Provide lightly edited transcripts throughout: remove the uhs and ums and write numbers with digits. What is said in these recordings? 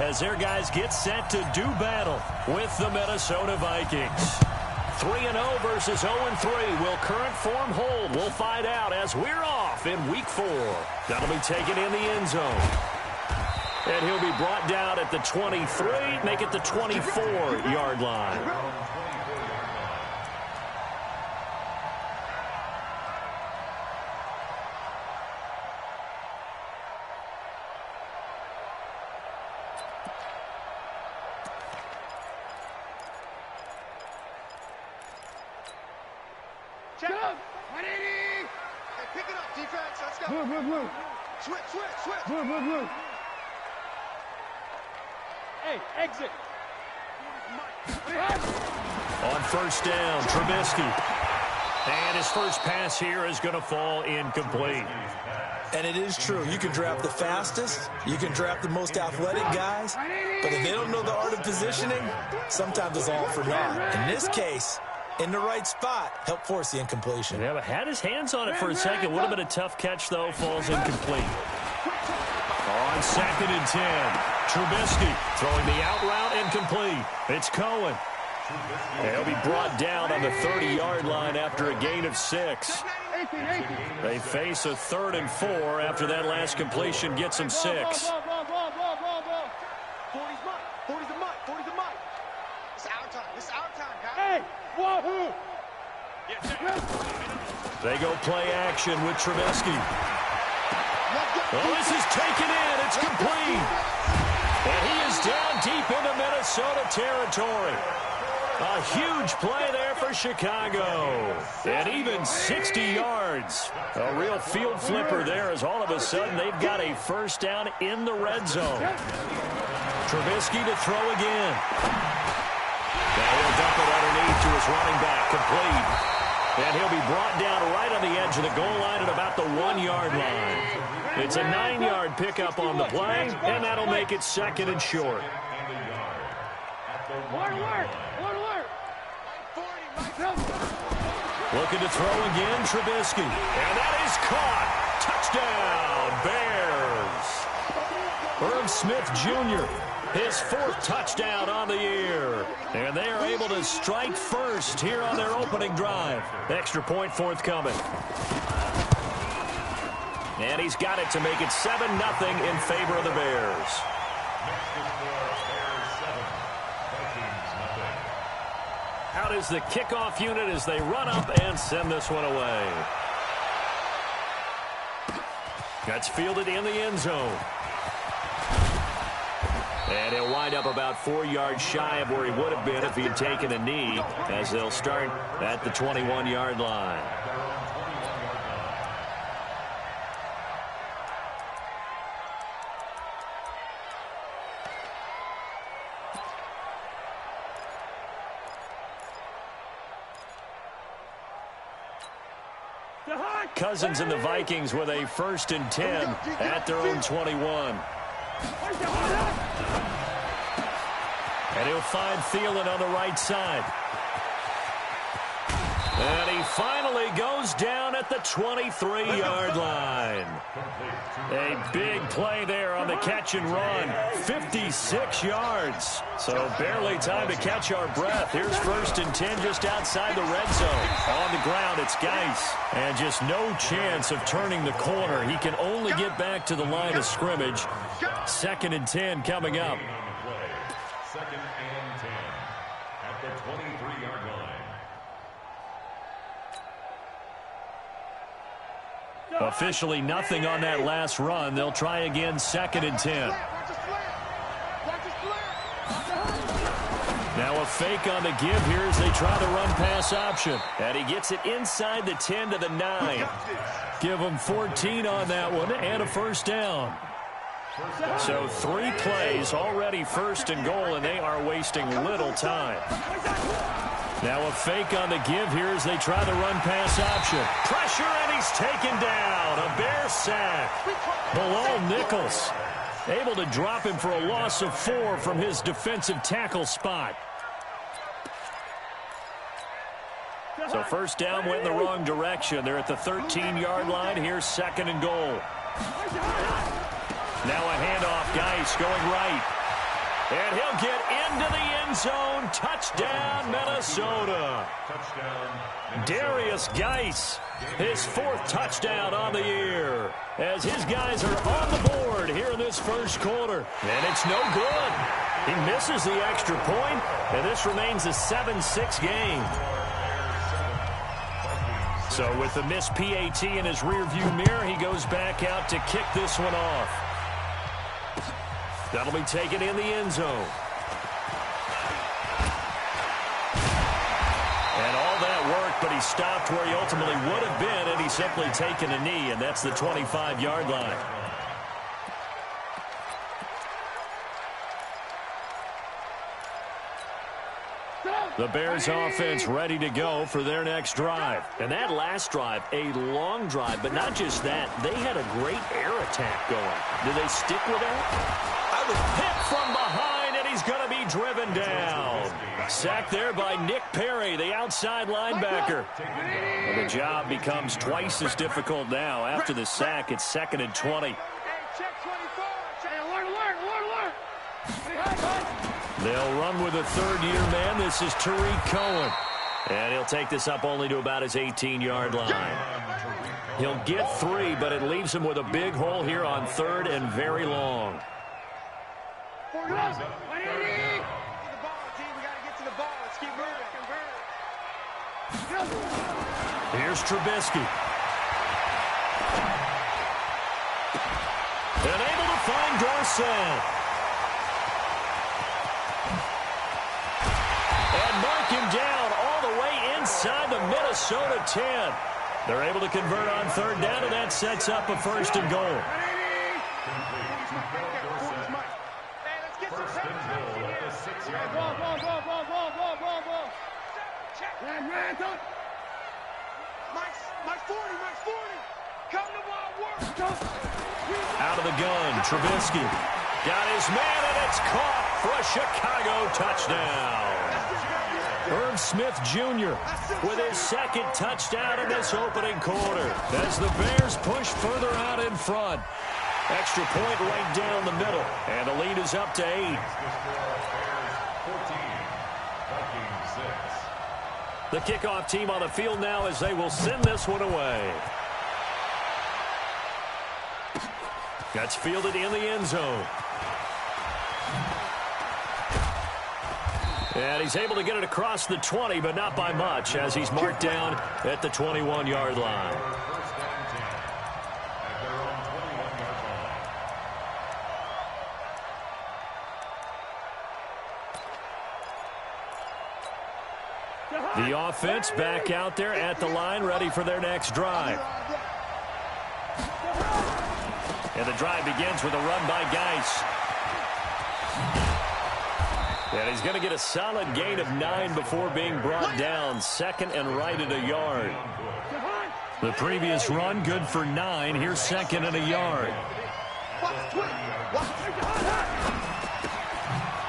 as their guys get set to do battle with the Minnesota Vikings. 3-0 versus 0-3. Will current form hold? We'll find out as we're off in Week 4. That'll be taken in the end zone. And he'll be brought down at the 23, make it the 24-yard line. Hey, exit. On first down, Trubisky. And his first pass here is going to fall incomplete. And it is true. You can draft the fastest. You can draft the most athletic guys. But if they don't know the art of positioning, sometimes it's all for naught. In this case, in the right spot, help force the incompletion. Yeah, but had his hands on it for a second. Would have been a tough catch, though. Falls incomplete. On 2nd and 10, Trubisky throwing the out route incomplete. It's Cohen. And he'll be brought down on the 30-yard line after a gain of 6. They face a 3rd and 4 after that last completion gets them 6. 40's mine. 40's the mine. 40's the mine. It's our time. It's our time, guys. Hey, wahoo! They go play action with Trubisky. Oh, this is taken in. It's complete. And he is down deep into Minnesota territory. A huge play there for Chicago. And even 60 yards. A real field flipper there as all of a sudden they've got a first down in the red zone. Trubisky to throw again. Now he'll dump it underneath to his running back. Complete. And he'll be brought down right on the edge of the goal line at about the 1-yard line. It's a 9-yard pickup on the play, and that'll make it 2nd and short. Looking to throw again, Trubisky. And that is caught. Touchdown, Bears. Irv Smith Jr., his 4th touchdown on the year. And they are able to strike first here on their opening drive. Extra point forthcoming. And he's got it to make it 7-0 in favor of the Bears. Out is the kickoff unit as they run up and send this one away. That's fielded in the end zone. And he'll wind up about 4 yards shy of where he would have been if he had taken a knee, as they'll start at the 21-yard line. Cousins and the Vikings with a 1st and 10 at their own 21. And he'll find Thielen on the right side. And he finally goes down at the 23-yard line. A big play there on the catch and run. 56 yards. So barely time to catch our breath. Here's 1st and 10 just outside the red zone. On the ground, it's Geis. And just no chance of turning the corner. He can only get back to the line of scrimmage. 2nd and 10 coming up. 2nd and 10 at the 23-yard line. Officially nothing on that last run. They'll try again 2nd and 10. Now a fake on the give here as they try the run-pass option. And he gets it inside the 10 to the 9. Give him 14 on that one and a first down. So 3 plays already 1st and goal, and they are wasting little time. Now a fake on the give here as they try the run-pass option. Pressure, and he's taken down. A Bear sack. Bilal Nichols able to drop him for a loss of 4 from his defensive tackle spot. So first down went in the wrong direction. They're at the 13-yard line. Here's 2nd and goal. Now a handoff. Geis going right. And he'll get into the end zone. Touchdown, Minnesota. Darius Geis, his 4th touchdown on the year, as his guys are on the board here in this first quarter. And it's no good. He misses the extra point, and this remains a 7-6 game. So with the missed PAT in his rearview mirror, he goes back out to kick this one off. That'll be taken in the end zone. And all that worked, but he stopped where he ultimately would have been, and he's simply taken a knee, and that's the 25-yard line. The Bears offense ready to go for their next drive. And that last drive, a long drive, but not just that. They had a great air attack going. Do they stick with that? I was hit from behind, and he's going to be driven down. Sacked there by Nick Perry, the outside linebacker. And the job becomes twice as difficult now. After the sack, it's 2nd and 20. They'll run with a third-year man. This is Tariq Cohen. And he'll take this up only to about his 18-yard line. He'll get 3, but it leaves him with a big hole here on 3rd and very long. Here's Trubisky. And able to find Dorsett. And mark him down all the way inside the Minnesota 10. They're able to convert on 3rd down, and that sets up a 1st and goal. Out of the gun, Trubisky. Got his man, and it's caught for a Chicago touchdown. Irv Smith Jr. with his 2nd touchdown in this opening quarter as the Bears push further out in front. Extra point right down the middle, and the lead is up to 8. The kickoff team on the field now as they will send this one away. That's fielded in the end zone. And he's able to get it across the 20, but not by much, as he's marked down at the 21-yard line. The offense back out there at the line, ready for their next drive. And the drive begins with a run by Geis. And he's going to get a solid gain of 9 before being brought down. 2nd and right at a yard. The previous run good for 9. Here's 2nd and a yard.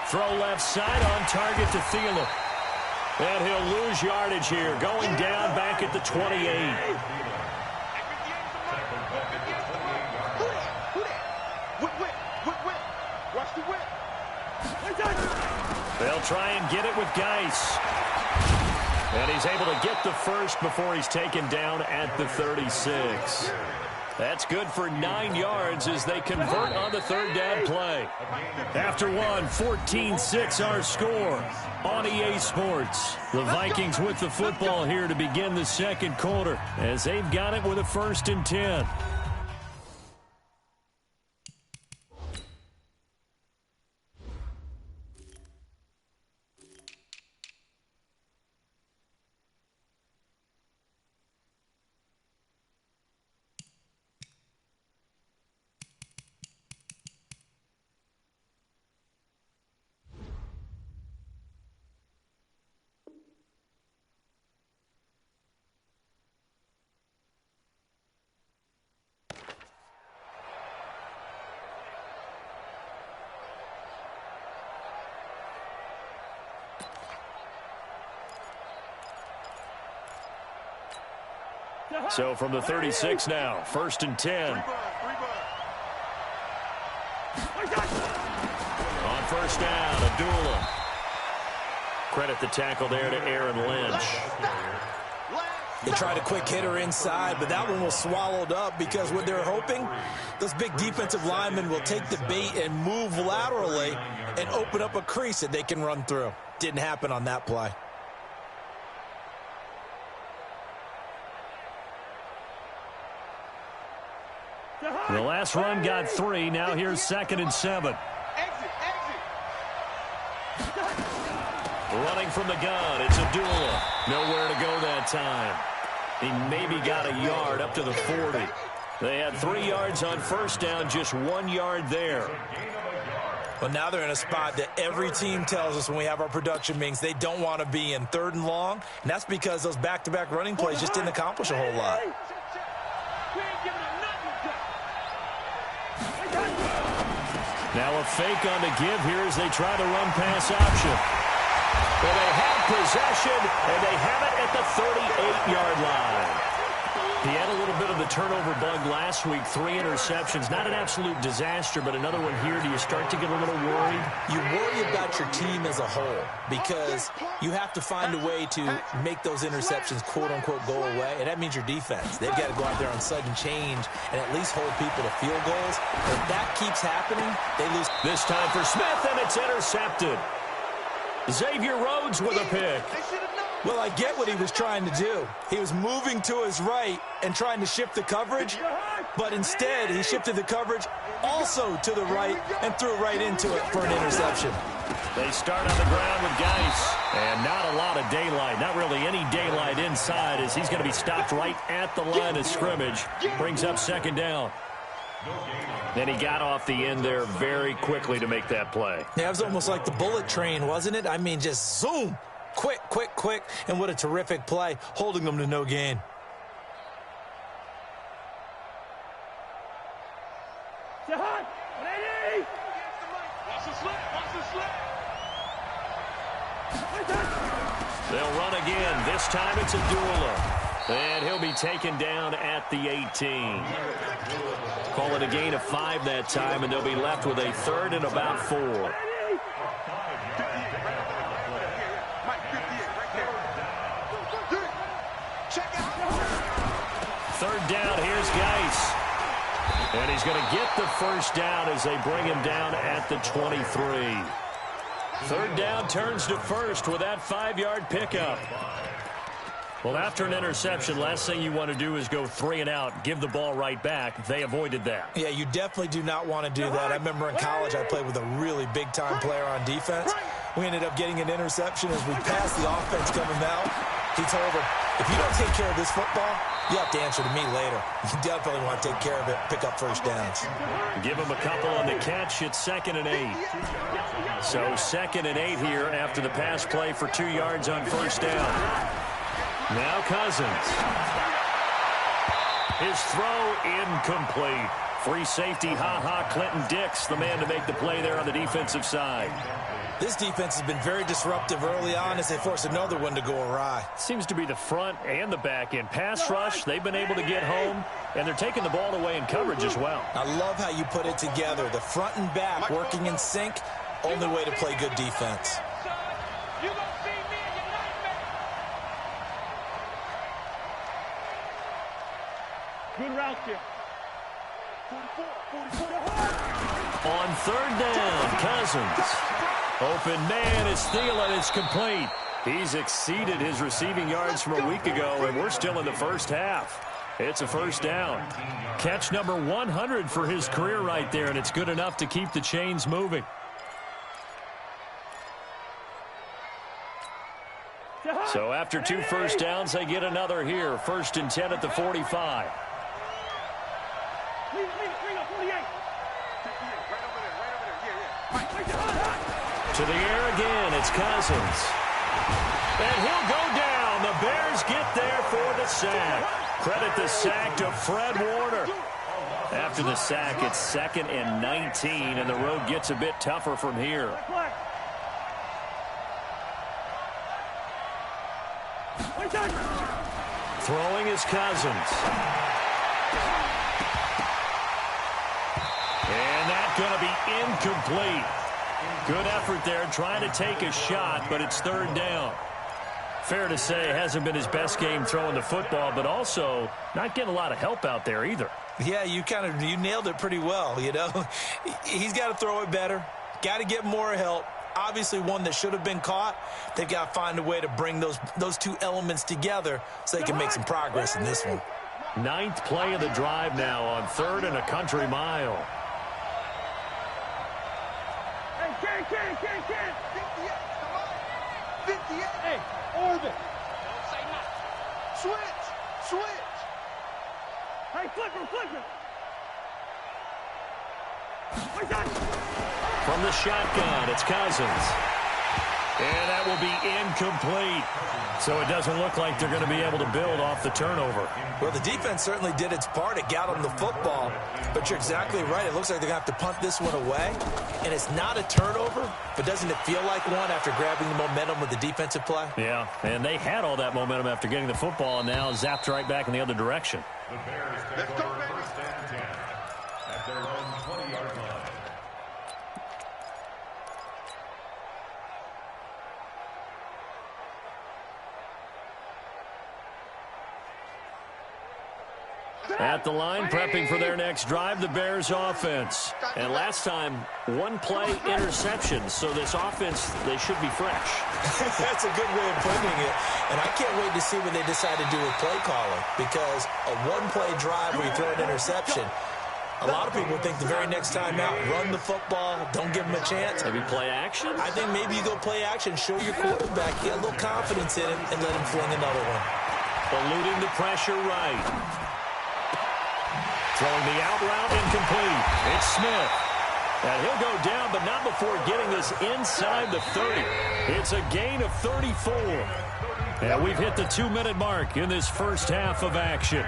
Throw left side on target to Thielen. And he'll lose yardage here, going down back at the 28. They'll try and get it with Geis. And he's able to get the 1st before he's taken down at the 36. That's good for 9 yards as they convert on the 3rd down play. After one, 14-6 our score on EA Sports. The Vikings with the football here to begin the 2nd quarter as they've got it with a 1st and 10. So from the 36 now, 1st and 10. On first down. Abdullah. Credit the tackle there to Aaron Lynch. They tried a quick hitter inside, but that one was swallowed up because what they're hoping, those big defensive linemen will take the bait and move laterally and open up a crease that they can run through. Didn't happen on that play. The last run got 3. Now here's 2nd and 7. Running from the gun, it's Abdullah. Nowhere to go that time. He maybe got a yard up to the 40. They had 3 yards on first down, just 1 yard there. Well, now they're in a spot that every team tells us when we have our production meetings they don't want to be in, 3rd and long. And that's because those back-to-back running plays just didn't accomplish a whole lot. Now a fake on the give here as they try the run-pass option. Well, they have possession, and they have it at the 38-yard line. He had a little bit of the turnover bug last week, 3 interceptions. Not an absolute disaster, but another one here. Do you start to get a little worried? You worry about your team as a whole because you have to find a way to make those interceptions, quote-unquote, go away, and that means your defense. They've got to go out there on sudden change and at least hold people to field goals. If that keeps happening, they lose. This time for Smith, and it's intercepted. Xavier Rhodes with a pick. Well, I get what he was trying to do. He was moving to his right and trying to shift the coverage, but instead he shifted the coverage also to the right and threw right into it for an interception. They start on the ground with Geis, and not a lot of daylight, not really any daylight inside as he's going to be stopped right at the line of scrimmage. Brings up 2nd down. Then he got off the end there very quickly to make that play. Yeah, it was almost like the bullet train, wasn't it? I mean, just zoom. Quick, quick, quick. And what a terrific play, holding them to no gain. They'll run again. This time it's Abdullah. And he'll be taken down at the 18. Call it a gain of 5 that time, and they'll be left with a 3rd and about 4. 3rd down, here's Geis. And he's going to get the first down as they bring him down at the 23. 3rd down turns to 1st with that 5-yard pickup. Well, after an interception, last thing you want to do is go 3 and out, give the ball right back. They avoided that. Yeah, you definitely do not want to do that. I remember in college I played with a really big-time player on defense. We ended up getting an interception as we passed the offense coming out. He told him, if you don't take care of this football, you have to answer to me later. You definitely want to take care of it, pick up first downs. Give him a couple on the catch. It's 2nd and 8. So 2nd and 8 here after the pass play for 2 yards on first down. Now Cousins. His throw incomplete. Free safety, Clinton Dix, the man to make the play there on the defensive side. This defense has been very disruptive early on as they force another one to go awry. Seems to be the front and the back end. Pass rush, they've been able to get home, and they're taking the ball away in coverage as well. I love how you put it together. The front and back working in sync, only way to play good defense. Good route here. 44. On 3rd down, Cousins. Open man is Thielen. It's complete. He's exceeded his receiving yards from a week ago, and we're still in the first half. It's a first down. Catch number 100 for his career right there, and it's good enough to keep the chains moving. So after 2 first downs, they get another here. 1st and 10 at the 45. To the air again, it's Cousins. And he'll go down. The Bears get there for the sack. Credit the sack to Fred Warner. After the sack, it's 2nd and 19, and the road gets a bit tougher from here. Throwing is Cousins. And that's going to be incomplete. Good effort there, trying to take a shot, but it's third down. Fair to say, it hasn't been his best game throwing the football, but also not getting a lot of help out there either. Yeah, you nailed it pretty well, you know. He's got to throw it better. Got to get more help. Obviously one that should have been caught. They've got to find a way to bring those two elements together so they can make some progress in this one. Ninth play of the drive now on 3rd and a country mile. Hey, Ken. 58, come on. 58. Hey, orbit. Don't say nothing. Switch. Hey, flipper. From the shotgun, it's Cousins. And that will be incomplete. So it doesn't look like they're going to be able to build off the turnover. Well, the defense certainly did its part. It got them the football. But you're exactly right. It looks like they're going to have to punt this one away. And it's not a turnover, but doesn't it feel like one after grabbing the momentum with the defensive play? Yeah, and they had all that momentum after getting the football and now zapped right back in the other direction. The Bears take over 1st and 10 at their own 20-yard line. At the line, prepping for their next drive, the Bears offense. And last time, one play interception. So this offense, they should be fresh. That's a good way of putting it. And I can't wait to see what they decide to do with play calling. Because a one-play drive where you throw an interception, a lot of people think the very next time out, run the football, don't give them a chance. Maybe play action? I think maybe you go play action, show your quarterback, get a little confidence in him, and let him fling another one. Eluding the pressure right. Throwing the out route, incomplete. It's Smith. And he'll go down, but not before getting this inside the 30. It's a gain of 34. And we've hit the 2-minute mark in this first half of action.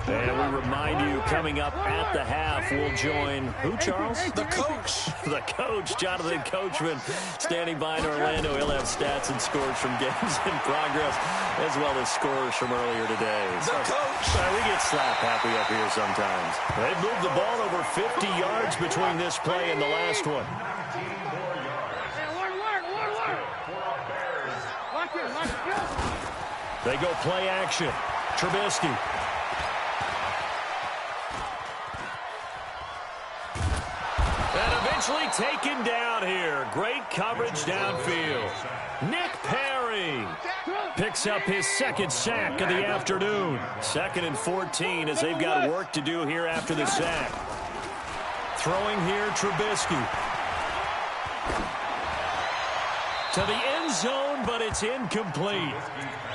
And we remind you, coming up at the half, we'll join who, Charles? The coach. The coach, Jonathan Coachman, standing by in Orlando. He'll have stats and scores from games in progress, as well as scores from earlier today. The coach. We get slap happy up here sometimes. They moved the ball over 50 yards between this play and the last one. They go play action. Trubisky. And eventually taken down here. Great coverage downfield. Nick Perry picks up his second sack of the afternoon. 2nd and 14 as they've got work to do here after the sack. Throwing here, Trubisky. To the end zone, but it's incomplete.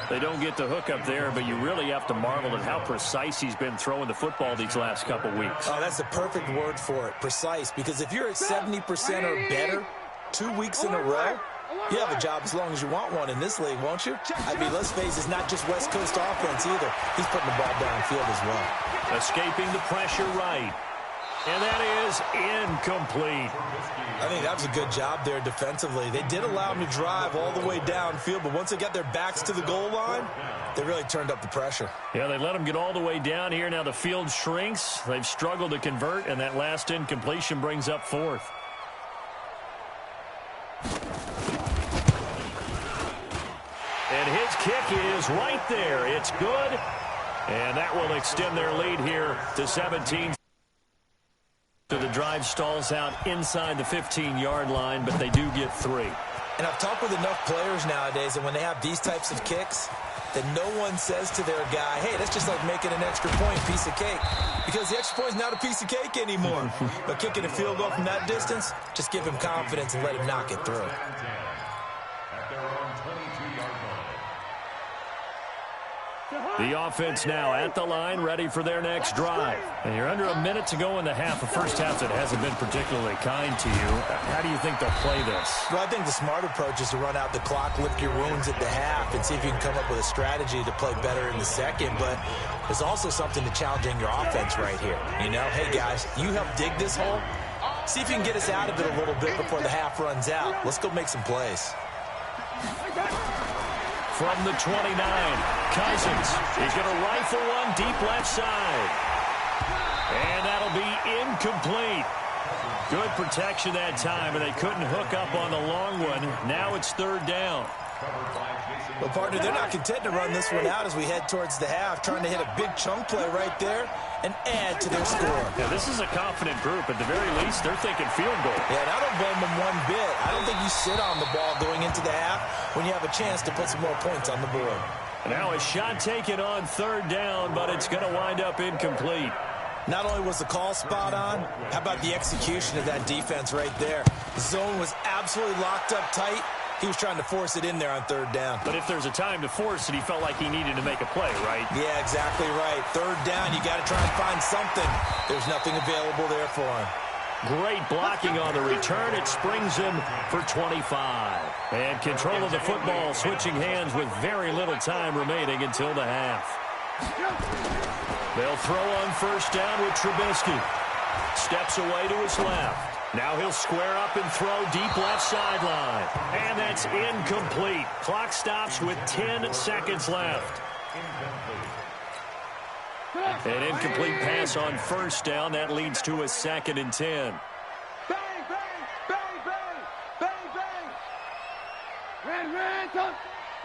They don't get the hook up there, but you really have to marvel at how precise he's been throwing the football these last couple weeks. Oh, that's the perfect word for it, precise. Because if you're at 70% or better 2 weeks in a row, you have a job as long as you want one in this league, won't you? I mean, let's face it, it's not just West Coast offense either. He's putting the ball downfield as well. Escaping the pressure right. And that is incomplete. I think that was a good job there defensively. They did allow him to drive all the way downfield, but once they got their backs to the goal line, they really turned up the pressure. Yeah, they let him get all the way down here. Now the field shrinks. They've struggled to convert, and that last incompletion brings up 4th. And his kick is right there. It's good. And that will extend their lead here to 17. So the drive stalls out inside the 15-yard line, but they do get 3. And I've talked with enough players nowadays, and when they have these types of kicks, that no one says to their guy, hey, that's just like making an extra point, piece of cake. Because the extra point is not a piece of cake anymore. But kicking a field goal from that distance, just give him confidence and let him knock it through. The offense now at the line, ready for their next drive. And you're under a minute to go in the half, a first half that hasn't been particularly kind to you. How do you think they'll play this? Well, I think the smart approach is to run out the clock, lick your wounds at the half, and see if you can come up with a strategy to play better in the second. But there's also something to challenging your offense right here. You know, hey, guys, you help dig this hole. See if you can get us out of it a little bit before the half runs out. Let's go make some plays. From the 29, Cousins. He's going to rifle one deep left side. And that'll be incomplete. Good protection that time, and they couldn't hook up on the long one. Now it's third down. Well, partner, they're not content to run this one out as we head towards the half, trying to hit a big chunk play right there and add to their score. Yeah, this is a confident group. At the very least, they're thinking field goal. Yeah, and I don't blame them one bit. I don't think you sit on the ball going into the half when you have a chance to put some more points on the board. And now a shot taken on third down, but it's going to wind up incomplete. Not only was the call spot on, how about the execution of that defense right there? The zone was absolutely locked up tight. He was trying to force it in there on third down. But if there's a time to force it, he felt like he needed to make a play, right? Yeah, exactly right. Third down, you got to try and find something. There's nothing available there for him. Great blocking on the return. It springs him for 25. And control of the football switching hands with very little time remaining until the half. They'll throw on first down with Trubisky. Steps away to his left. Now he'll square up and throw deep left sideline. And that's incomplete. Clock stops with 10 seconds left. An incomplete pass on first down. That leads to a 2nd and 10. Bang, bang, bang, bang, bang, bang.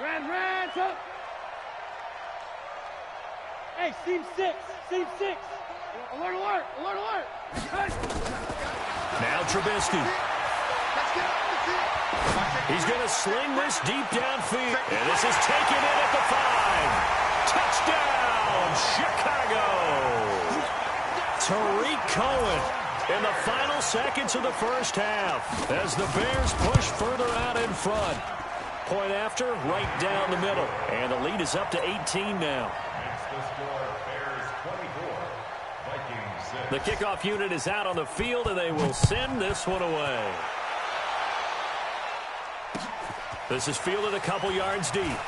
Ransom. Hey, seam 6. Alert, alert, alert, alert. Now Trubisky. He's going to sling this deep downfield. And this is taken in at the 5. Touchdown, Chicago. Tariq Cohen in the final seconds of the first half as the Bears push further out in front. Point after, right down the middle. And the lead is up to 18 now. The kickoff unit is out on the field, and they will send this one away. This is fielded a couple yards deep.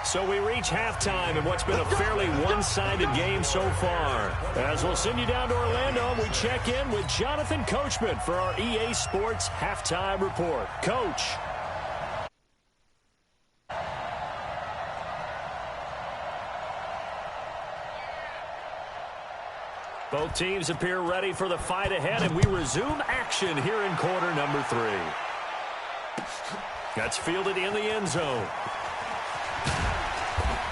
So we reach halftime in what's been a fairly one-sided game so far. As we'll send you down to Orlando, we check in with Jonathan Coachman for our EA Sports Halftime Report. Coach. Both teams appear ready for the fight ahead, and we resume action here in quarter number 3. That's fielded in the end zone.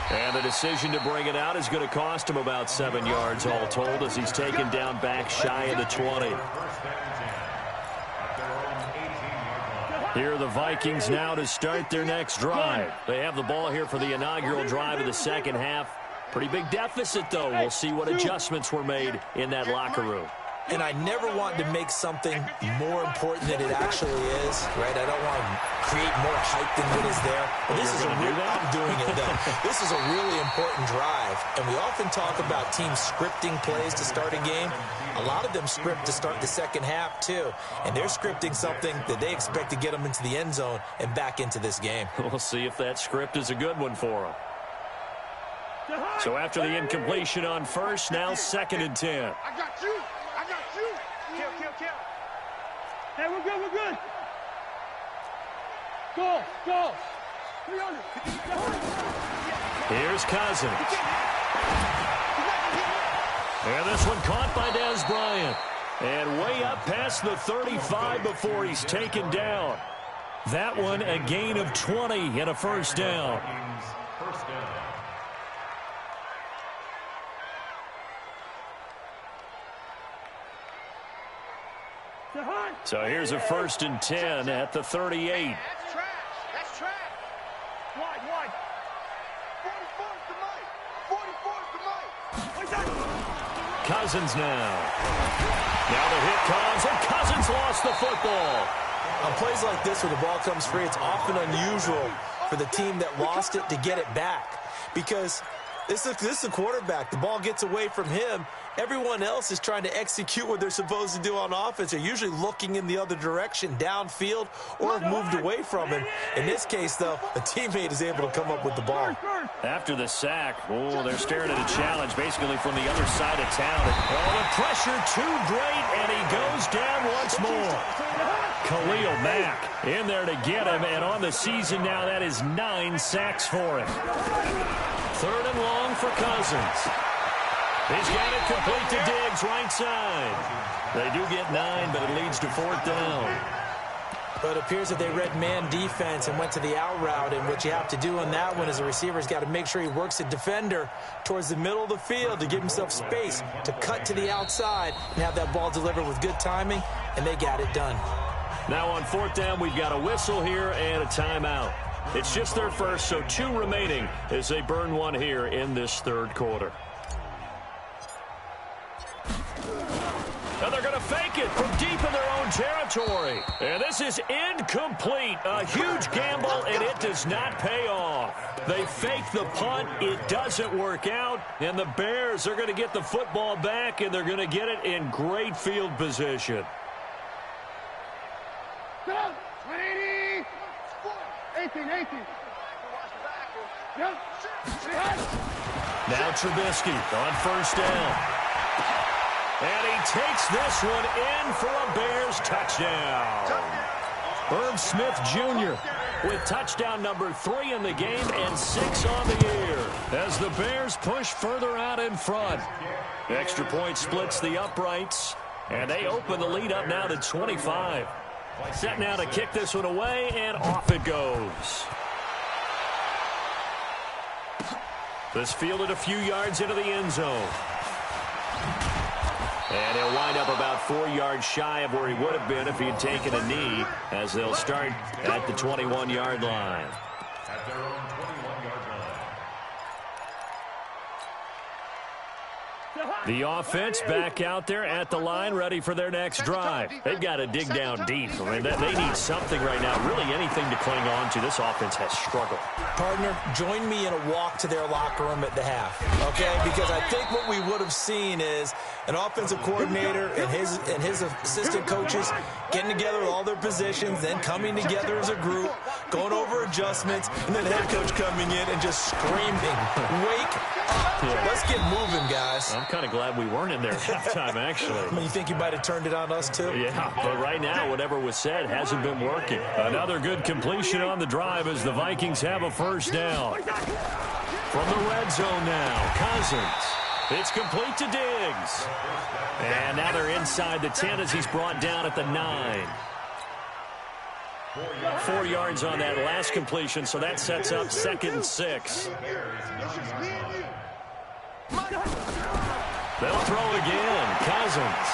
And the decision to bring it out is going to cost him about 7 yards all told as he's taken down back shy of the 20. Here are the Vikings now to start their next drive. They have the ball here for the inaugural drive of the second half. Pretty big deficit, though. We'll see what adjustments were made in that locker room. And I never want to make something more important than it actually is, right? I don't want to create more hype than what is there. But this is I'm doing it, though. This is a really important drive. And we often talk about teams scripting plays to start a game. A lot of them script to start the second half, too. And they're scripting something that they expect to get them into the end zone and back into this game. We'll see if that script is a good one for them. So after the incompletion on first, now 2nd and 10. I got you. Kill. Hey, we're good. Go. 300. Here's Cousins. And this one caught by Dez Bryant. And way up past the 35 before he's taken down. That one a gain of 20 and a first down. So here's a 1st and 10 at the 38. That's trash. Wide. 44's the mic. Cousins now. Now the hit comes, and Cousins lost the football. On plays like this where the ball comes free, it's often unusual for the team that lost it to get it back. Because this is a quarterback. The ball gets away from him. Everyone else is trying to execute what they're supposed to do on offense. They're usually looking in the other direction, downfield, or have moved away from him. In this case, though, a teammate is able to come up with the ball. After the sack, they're staring at a challenge basically from the other side of town. The pressure too great, and he goes down once more. Khalil Mack in there to get him, and on the season now, that is 9 sacks for him. 3rd and long for Cousins. He's got it complete to Diggs, right side. They do get 9, but it leads to 4th down. But it appears that they read man defense and went to the out route, and what you have to do on that one is the receiver's got to make sure he works the defender towards the middle of the field to give himself space to cut to the outside and have that ball delivered with good timing, and they got it done. Now on 4th down, we've got a whistle here and a timeout. It's just their first, so 2 remaining as they burn one here in this 3rd quarter. And they're going to fake it from deep in their own territory. And this is incomplete. A huge gamble, and it does not pay off. They fake the punt. It doesn't work out. And the Bears are going to get the football back, and they're going to get it in great field position. 18. Now Trubisky on 1st down. And he takes this one in for a Bears touchdown. Herb Smith Jr. with touchdown number 3 in the game and 6 on the year as the Bears push further out in front. Extra point splits the uprights, and they open the lead up now to 25. Set now to kick this one away, and off it goes. This fielded a few yards into the end zone. And he'll wind up about 4 yards shy of where he would have been if he had taken a knee, as they'll start at the 21-yard line. At their own 21-yard line. The offense back out there at the line, ready for their next drive. They've got to dig down deep. I mean, they need something right now, really anything to cling on to. This offense has struggled. Partner, join me in a walk to their locker room at the half, okay? Because I think what we would have seen is an offensive coordinator and his assistant coaches getting together with all their positions, then coming together as a group, going over adjustments, and then the head coach coming in and just screaming, "Wake up! Let's get moving, guys." I'm kind of glad we weren't in there at halftime, actually. I mean, you think you might have turned it on us, too? Yeah, but right now, whatever was said hasn't been working. Another good completion on the drive as the Vikings have a 1st down. From the red zone now, Cousins. It's complete to Diggs. And now they're inside the 10 as he's brought down at the 9. 4 yards on that last completion, so that sets up 2nd and 6. They'll throw again. Cousins.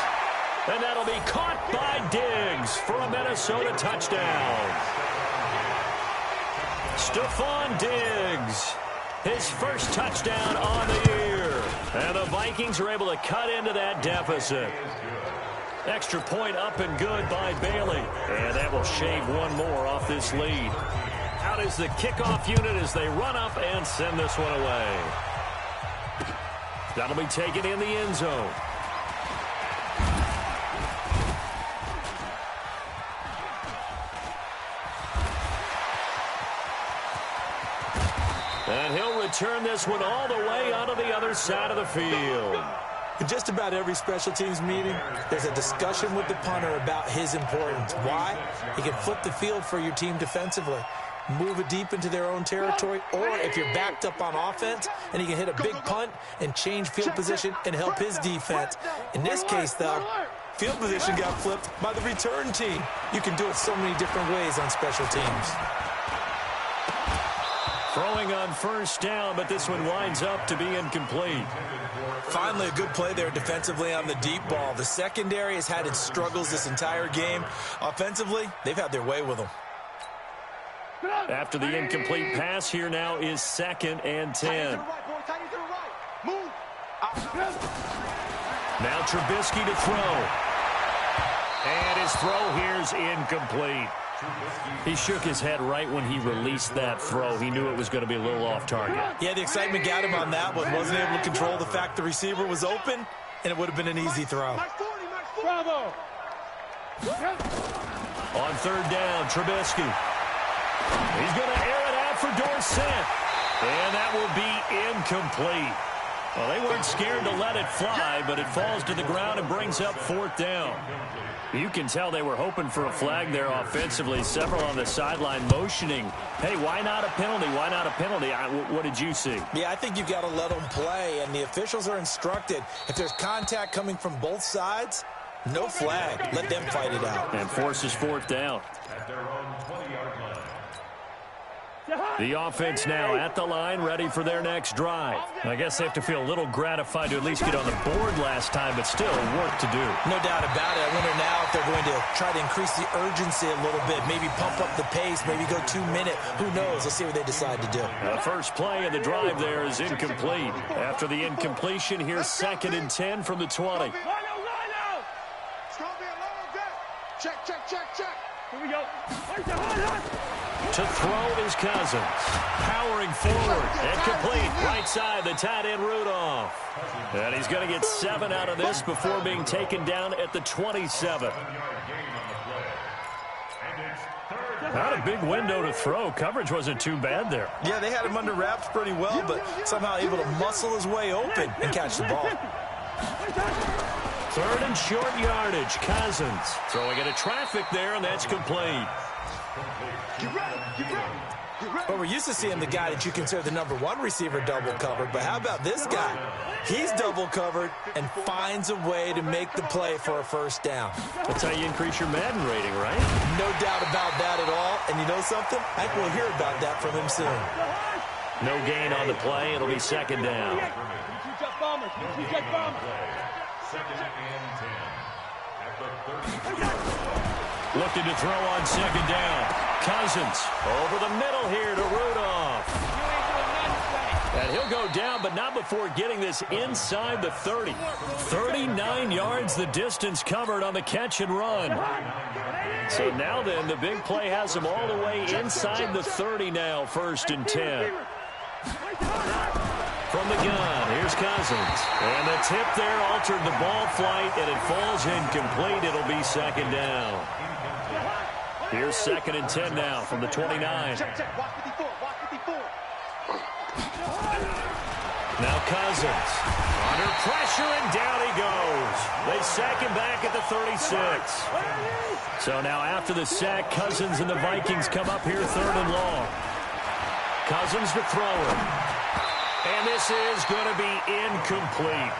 And that'll be caught by Diggs for a Minnesota touchdown. Stephon Diggs, his first touchdown on the year. And the Vikings are able to cut into that deficit. Extra point up and good by Bailey. And that will shave one more off this lead. Out is the kickoff unit as they run up and send this one away. That'll be taken in the end zone. And he'll return this one all the way onto the other side of the field. In just about every special teams meeting, there's a discussion with the punter about his importance. Why? He can flip the field for your team defensively, move it deep into their own territory, or if you're backed up on offense, and he can hit a big punt and change field position and help his defense. In this case, though, field position got flipped by the return team. You can do it so many different ways on special teams. Throwing on 1st down, but this one winds up to be incomplete. Finally, a good play there defensively on the deep ball. The secondary has had its struggles this entire game. Offensively, they've had their way with them. After the incomplete pass, here now is 2nd and 10. Now Trubisky to throw. And his throw here's incomplete. He shook his head right when he released that throw. He knew it was going to be a little off target. Yeah, the excitement got him on that one. Wasn't able to control the fact the receiver was open, and it would have been an easy throw. Bravo. On 3rd down, Trubisky. He's going to air it out for Dorsett. And that will be incomplete. Well, they weren't scared to let it fly, but it falls to the ground and brings up 4th down. You can tell they were hoping for a flag there offensively. Several on the sideline motioning, hey, why not a penalty? Why not a penalty? What did you see? Yeah, I think you've got to let them play, and the officials are instructed. If there's contact coming from both sides, no flag. Let them fight it out. And forces 4th down. At their own 20-yard line. The offense now at the line, ready for their next drive. I guess they have to feel a little gratified to at least get on the board last time, but still work to do. No doubt about it. I wonder now if they're going to try to increase the urgency a little bit, maybe pump up the pace, maybe go 2-minute. Who knows? Let's see what they decide to do. The first play of the drive there is incomplete. After the incompletion, here's 2nd and 10 from the 20. It's going to be a long day. Check, check, check, check. Here we go. To throw is Cousins. Powering forward and complete. Right side, the tight end Rudolph. And he's going to get 7 out of this before being taken down at the 27. Not a big window to throw. Coverage wasn't too bad there. Yeah, they had him under wraps pretty well, but somehow able to muscle his way open and catch the ball. 3rd and short yardage. Cousins throwing into traffic there, and that's complete. But we're used to seeing the guy that you consider the #1 receiver double covered. But how about this guy? He's double covered and finds a way to make the play for a 1st down. That's how you increase your Madden rating, right? No doubt about that at all. And you know something? I think we'll hear about that from him soon. No gain on the play. It'll be 2nd down. 2nd and 10. At the 30. Looking to throw on 2nd down. Cousins over the middle here to Rudolph. And he'll go down, but not before getting this inside the 30. 39 yards the distance covered on the catch and run. So now then, the big play has him all the way inside the 30 now, 1st and 10. From the gun, here's Cousins. And the tip there altered the ball flight, and it falls incomplete. It'll be 2nd down. Here's 2nd and 10 now from the 29. Check, check. Watch 54. Watch 54. Now Cousins under pressure, and down he goes. They sack him back at the 36. So now after the sack, Cousins and the Vikings come up here 3rd and long. Cousins to throw it. And this is going to be incomplete.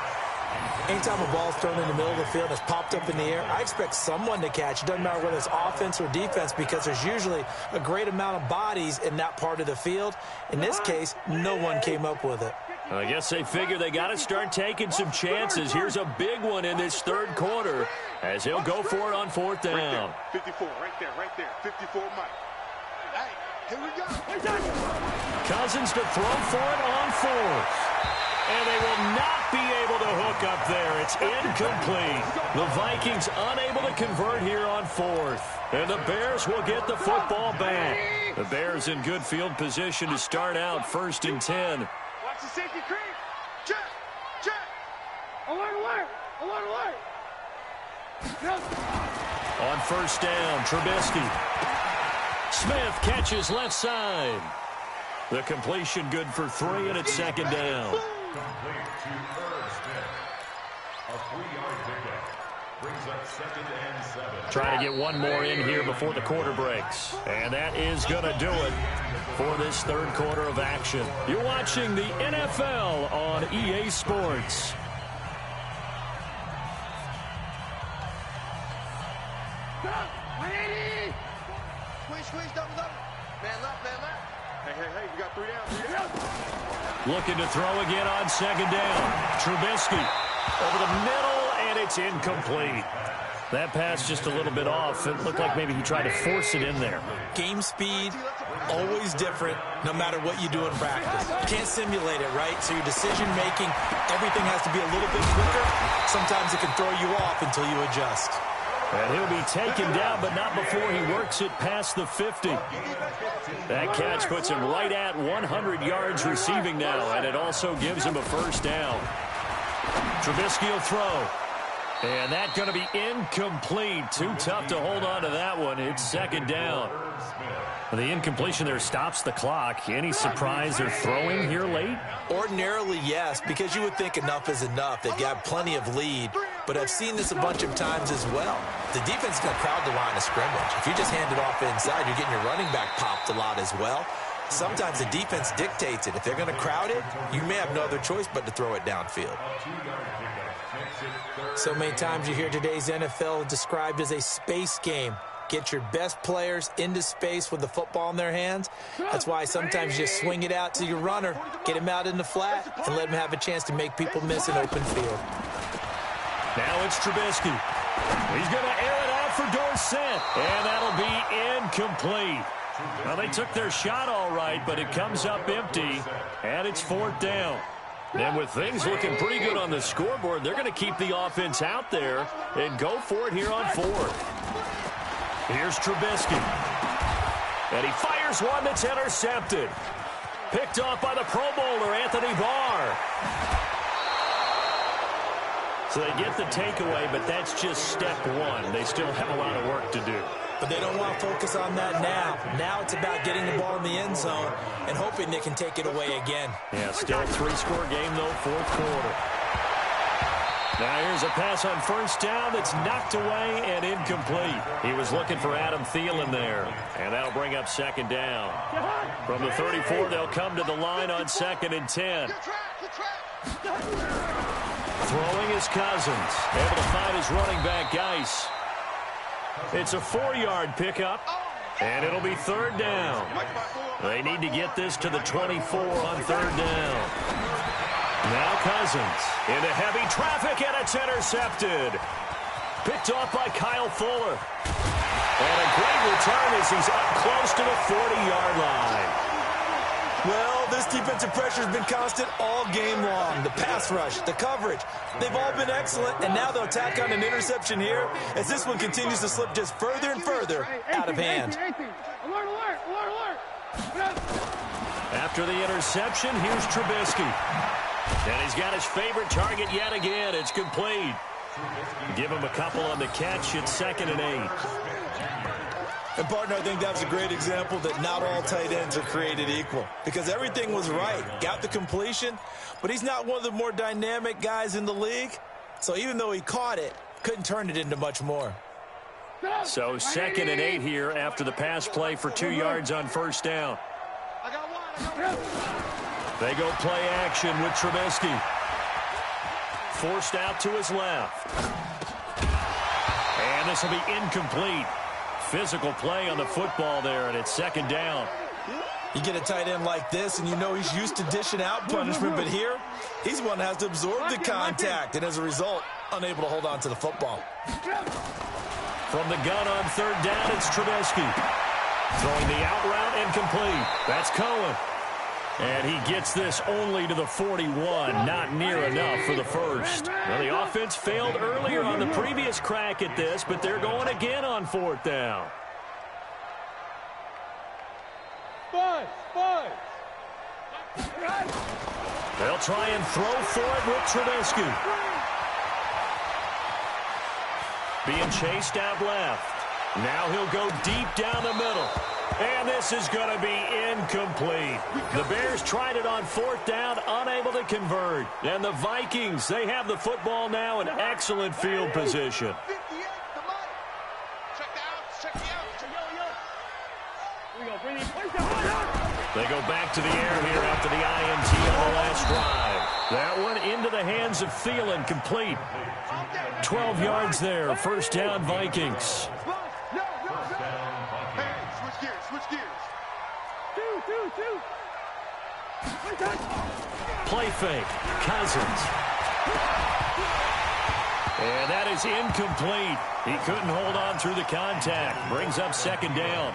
Anytime a ball's thrown in the middle of the field and it's popped up in the air, I expect someone to catch. It doesn't matter whether it's offense or defense, because there's usually a great amount of bodies in that part of the field. In this case, no one came up with it. I guess they figure they got to start taking some chances. Here's a big one in this 3rd quarter as he'll go for it on 4th down. 54, right there, 54, Mike. Hey, here we go. Cousins to throw for it on 4th. And they will not be able to hook up there. It's incomplete. The Vikings unable to convert here on 4th. And the Bears will get the football back. The Bears in good field position to start out 1st and 10. Watch the safety creep. Check, check. Alert, alert, alert, alert. On 1st down, Trubisky. Smith catches left side. The completion good for 3, and it's 2nd down. Complete to Irv Smith. A 3-yard pickup. Brings up 2nd and 7. Trying to get one more in here before the quarter breaks. And that is going to do it for this 3rd quarter of action. You're watching the NFL on EA Sports. Squeeze, double, double. Man left, man left. Hey, you got 3 down, 3 down. Looking to throw again on 2nd down. Trubisky over the middle, and it's incomplete. That pass just a little bit off. It looked like maybe he tried to force it in there. Game speed, always different, no matter what you do in practice. You can't simulate it, right? So your decision-making, everything has to be a little bit quicker. Sometimes it can throw you off until you adjust. And he'll be taken down, but not before he works it past the 50. That catch puts him right at 100 yards receiving now, and it also gives him a 1st down. Trubisky will throw. And that's going to be incomplete. Too tough to hold on to that one. It's second down. The incompletion there stops the clock. Any surprise they're throwing here late? Ordinarily, yes, because you would think enough is enough. They've got plenty of lead, but I've seen this a bunch of times as well. The defense is going to crowd the line of scrimmage. If you just hand it off inside, you're getting your running back popped a lot as well. Sometimes the defense dictates it. If they're going to crowd it, you may have no other choice but to throw it downfield. So many times you hear today's NFL described as a space game. Get your best players into space with the football in their hands. That's why sometimes you just swing it out to your runner, get him out in the flat, and let him have a chance to make people miss an open field. Now it's Trubisky. He's going to air it out for Dorsett, and that'll be incomplete. Well, they took their shot all right, but it comes up empty, and it's fourth down. And with things looking pretty good on the scoreboard, they're going to keep the offense out there and go for it here on fourth. Here's Trubisky. And he fires one that's intercepted. Picked off by the Pro Bowler, Anthony Barr. So they get the takeaway, but that's just step one. They still have a lot of work to do. But they don't want to focus on that now. Now it's about getting the ball in the end zone and hoping they can take it away again. Yeah, still a three-score game, though, fourth quarter. Now here's a pass on first down that's knocked away and incomplete. He was looking for Adam Thielen there, and that'll bring up second down. From the 34, they'll come to the line on 2nd and 10. Throwing is Cousins, able to find his running back, Geis. It's a 4-yard pickup, and it'll be third down. They need to get this to the 24 on third down. Now Cousins into heavy traffic, and it's intercepted. Picked off by Kyle Fuller. And a great return as he's up close to the 40-yard line. Well, this defensive pressure has been constant all game long. The pass rush, the coverage, they've all been excellent, and now they'll tack on an interception here as this one continues to slip just further and further out of hand. Alert, alert, alert, alert. After the interception, here's Trubisky. And he's got his favorite target yet again. It's complete. Give him a couple on the catch. It's 2nd and 8. And, partner, I think that was a great example that not all tight ends are created equal because everything was right. Got the completion, but he's not one of the more dynamic guys in the league. So even though he caught it, couldn't turn it into much more. So 2nd and 8 here after the pass play for 2 yards on first down. They go play action with Trubisky. Forced out to his left. And this will be incomplete. Physical play on the football there, and it's 2nd down. You get a tight end like this, and you know he's used to dishing out punishment, but here, he's one that has to absorb the contact, and as a result, unable to hold on to the football. From the gun on third down, it's Trubisky. Throwing the out route incomplete. That's Cohen. And he gets this only to the 41, not near enough for the first. Well, the offense failed earlier on the previous crack at this, but they're going again on fourth down. They'll try and throw for it with Trubisky. Being chased out left. Now he'll go deep down the middle. And this is going to be incomplete. The Bears tried it on fourth down, unable to convert. And the Vikings, they have the football now in excellent field position. They go back to the air here after the INT on the last drive. That one into the hands of Thielen, complete. 12 yards there, first down Vikings. Play fake, Cousins. And that is incomplete. He couldn't hold on through the contact. Brings up 2nd down.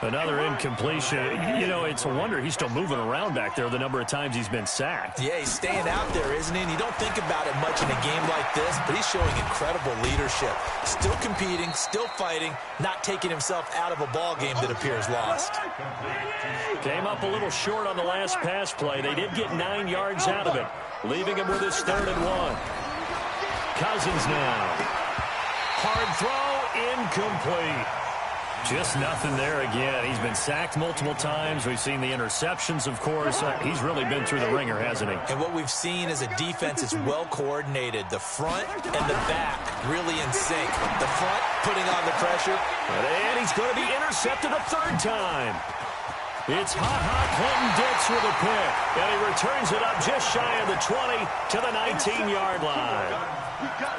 Another incompletion. You know, it's a wonder he's still moving around back there the number of times he's been sacked. Yeah, he's staying out there, isn't he? And you don't think about it much in a game like this, but he's showing incredible leadership. Still competing, still fighting, not taking himself out of a ball game that appears lost. Came up a little short on the last pass play. They did get 9 yards out of it, leaving him with his 3rd and 1. Cousins now. Hard throw, incomplete. Just nothing there again. He's been sacked multiple times. We've seen the interceptions, of course. He's really been through the ringer, hasn't he? And what we've seen is a defense that's well coordinated. The front and the back really in sync. The front putting on the pressure. And he's going to be intercepted a third time. It's hot Clinton Dix with a pick. And he returns it up just shy of the 20 to the 19-yard line.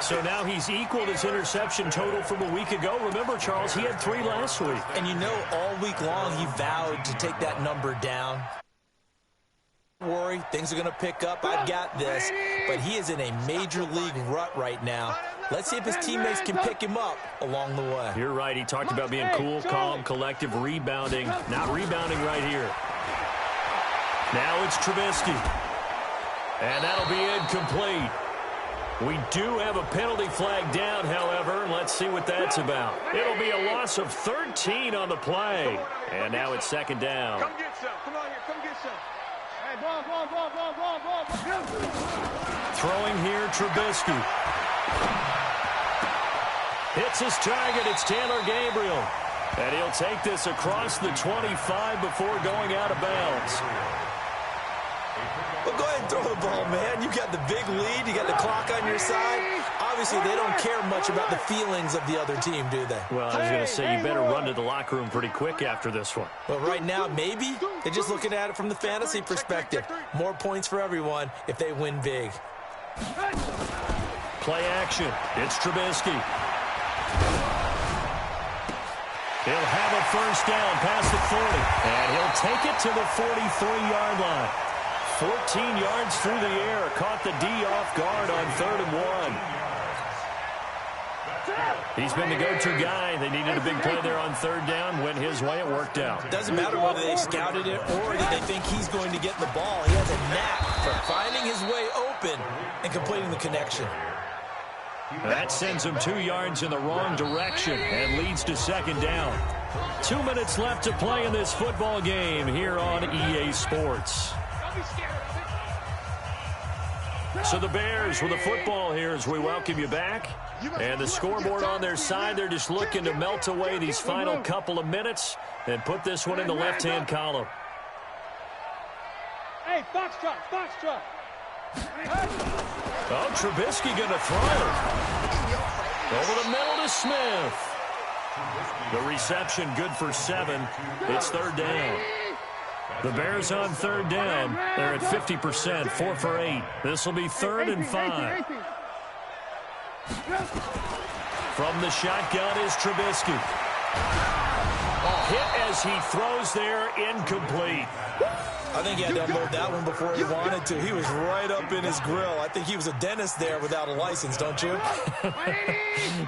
So now he's equaled his interception total from a week ago. Remember, Charles, he had 3 last week. And you know, all week long he vowed to take that number down. Don't worry, things are going to pick up. I've got this. But he is in a major league rut right now. Let's see if his teammates can pick him up along the way. You're right. He talked about being cool, calm, collective, rebounding. Not rebounding right here. Now it's Trubisky. And that'll be incomplete. We do have a penalty flag down, however. Let's see what that's about. It'll be a loss of 13 on the play. And now it's second down. Come get some. Come on here. Come get some. Hey, ball. Throwing here, Trubisky. Hits his target. It's Taylor Gabriel. And he'll take this across the 25 before going out of bounds. Well, go ahead and throw the ball, man. You got the big lead. You got the clock on your side. Obviously, they don't care much about the feelings of the other team, do they? Well, I was going to say you better run to the locker room pretty quick after this one. But right now, maybe they're just looking at it from the fantasy perspective. More points for everyone if they win big. Play action. It's Trubisky. He'll have a first down past the 40. And he'll take it to the 43-yard line. 14 yards through the air. Caught the D off guard on 3rd and 1. He's been the go-to guy. They needed a big play there on 3rd down. Went his way. It worked out. Doesn't matter whether they scouted it or that they think he's going to get the ball. He has a knack for finding his way open and completing the connection. That sends him 2 yards in the wrong direction and leads to second down. 2 minutes left to play in this football game here on EA Sports. So the Bears with the football here as we welcome you back. And the scoreboard on their side, they're just looking to melt away these final couple of minutes and put this one in the left-hand column. Hey, Foxtrot. Oh, Trubisky going to throw. Over the middle to Smith. The reception good for 7. It's 3rd down. The Bears on 3rd down. They're at 50%, 4 for 8. This will be 3rd and 5. From the shotgun is Trubisky. Hit as he throws there, incomplete. I think he had to unload that one before he wanted to. He was right up in his grill. I think he was a dentist there without a license, don't you?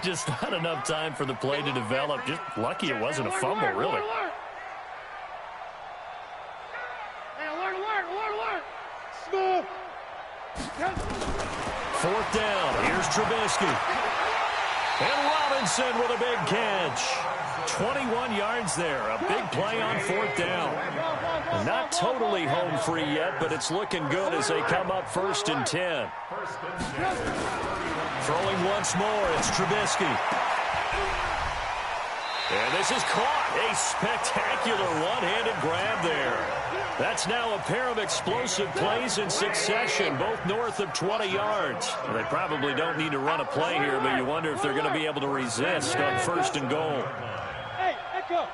Just not enough time for the play to develop. Just lucky it wasn't a fumble, really. Smith. 4th down. Here's Trubisky. And Robinson with a big catch. 21 yards there. A big play on 4th down. Not totally home free yet, but it's looking good as they come up 1st and 10. Throwing once more, it's Trubisky. And this is caught. A spectacular one-handed grab there. That's now a pair of explosive plays in succession, both north of 20 yards. Well, they probably don't need to run a play here, but you wonder if they're going to be able to resist on 1st and goal. Hey, echo.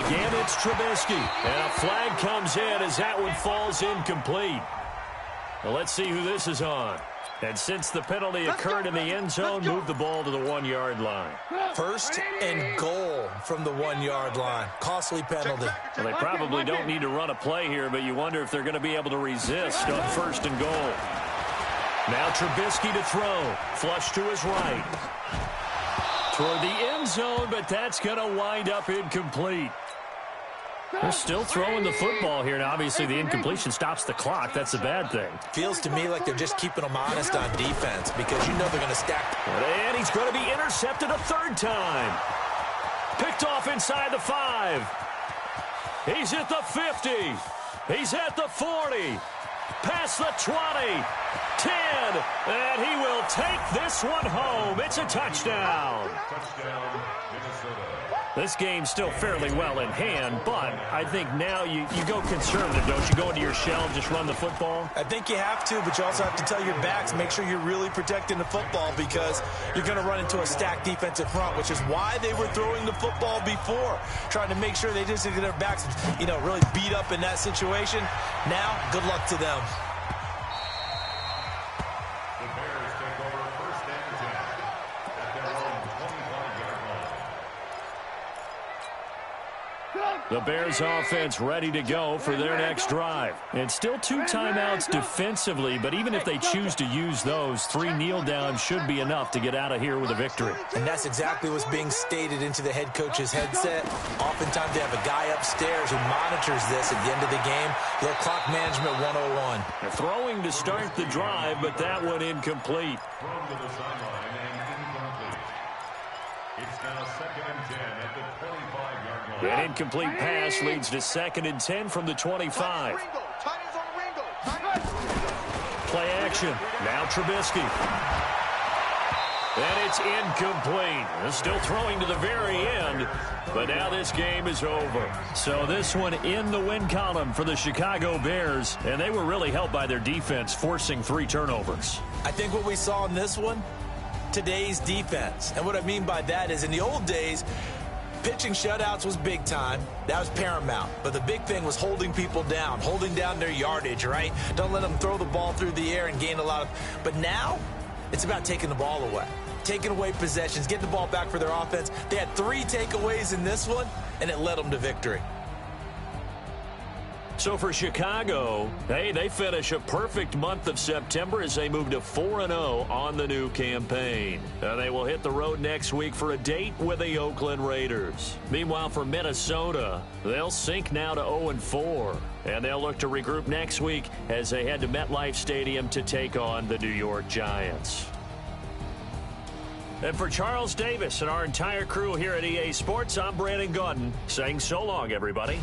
Again, it's Trubisky. And a flag comes in as that one falls incomplete. Well, let's see who this is on. And since the penalty occurred in the end zone, move the ball to the 1-yard line. 1st and goal from the 1-yard line. Costly penalty. Well, they probably don't need to run a play here, but you wonder if they're going to be able to resist on 1st and goal. Now Trubisky to throw. Flush to his right. Toward the end zone, but that's going to wind up incomplete. They're still throwing the football here. Now, obviously, the incompletion stops the clock. That's a bad thing. Feels to me like they're just keeping them honest on defense because you know they're going to stack. And he's going to be intercepted a 3rd time. Picked off inside the 5. He's at the 50. He's at the 40. Past the 20. 10, and he will take this one home. It's a touchdown. Touchdown, Minnesota. This game's still fairly well in hand, but I think now you go conservative, don't you? Go into your shell and just run the football? I think you have to, but you also have to tell your backs, make sure you're really protecting the football because you're going to run into a stacked defensive front, which is why they were throwing the football before, trying to make sure they just get their backs, really beat up in that situation. Now, good luck to them. The Bears take over first and 10 at their own 25-yard line. The Bears offense ready to go for their next drive. And still 2 timeouts defensively, but even if they choose to use those, 3 kneel downs should be enough to get out of here with a victory. And that's exactly what's being stated into the head coach's headset. Oftentimes they have a guy upstairs who monitors this at the end of the game. Little clock management 101. They're throwing to start the drive, but that one incomplete. Thrown to the sideline and incomplete. It's now second and 10 at the 25-yard line. An incomplete pass leads to second and 10 from the 25. Play action. Now Trubisky. And it's incomplete. They're still throwing to the very end, but now this game is over. So this one in the win column for the Chicago Bears, and they were really helped by their defense, forcing 3 turnovers. I think what we saw in this one, today's defense. And what I mean by that is in the old days, pitching shutouts was big time. That was paramount. But the big thing was holding people down, holding down their yardage, right? Don't let them throw the ball through the air and gain a lot of... But now, it's about taking the ball away. Taking away possessions, getting the ball back for their offense. They had 3 takeaways in this one, and it led them to victory. So for Chicago, hey, they finish a perfect month of September as they move to 4-0 on the new campaign. They will hit the road next week for a date with the Oakland Raiders. Meanwhile, for Minnesota, they'll sink now to 0-4. And they'll look to regroup next week as they head to MetLife Stadium to take on the New York Giants. And for Charles Davis and our entire crew here at EA Sports, I'm Brandon Gaudin saying so long, everybody.